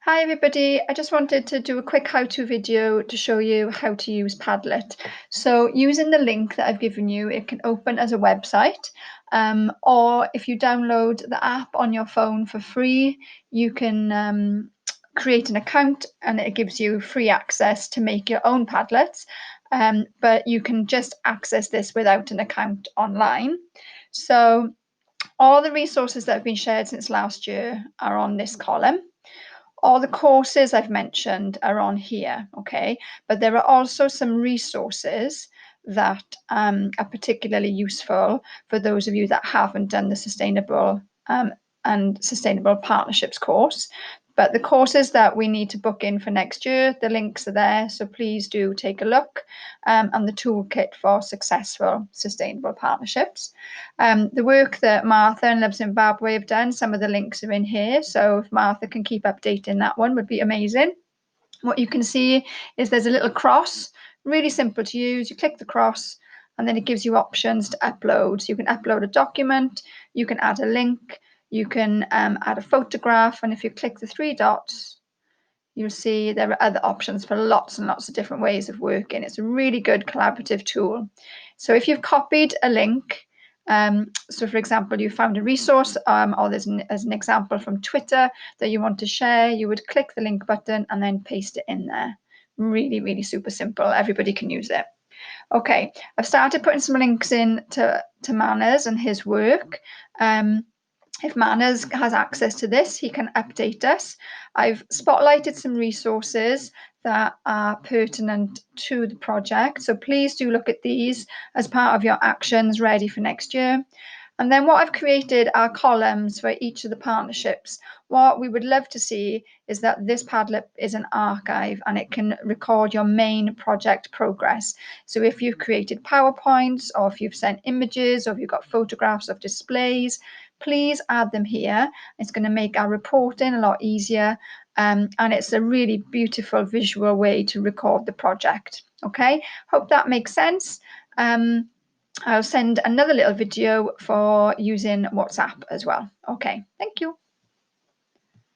Hi everybody, I just wanted to do a quick how-to video to show you how to use Padlet. So using the link that I've given you, it can open as a website, or if you download the app on your phone for free, you can create an account and it gives you free access to make your own Padlets, but you can just access this without an account online. So all the resources that have been shared since last year are on this column. All the courses I've mentioned are on here, okay? But there are also some resources that are particularly useful for those of you that haven't done the Sustainable Partnerships course. But the courses that we need to book in for next year, the links are there. So please do take a look, and the toolkit for successful sustainable partnerships. The work that Martha and Love Zimbabwe have done, some of the links are in here. So if Martha can keep updating that one, would be amazing. What you can see is there's a little cross, really simple to use. You click the cross and then it gives you options to upload. So you can upload a document, you can add a link, you can add a photograph. And if you click the three dots, you'll see there are other options for lots and lots of different ways of working. It's a really good collaborative tool. So if you've copied a link, so for example, you found a resource or there's as an example from Twitter that you want to share, you would click the link button and then paste it in there. Really, really super simple. Everybody can use it. Okay, I've started putting some links in to Manners and his work. If Manners has access to this, he can update us. I've spotlighted some resources that are pertinent to the project. So please do look at these as part of your actions ready for next year. And then what I've created are columns for each of the partnerships. What we would love to see is that this Padlet is an archive and it can record your main project progress. So if you've created PowerPoints or if you've sent images or if you've got photographs of displays, please add them here. It's going to make our reporting a lot easier, and it's a really beautiful visual way to record the project. Okay, hope that makes sense. I'll send another little video for using WhatsApp as well. Okay, thank you.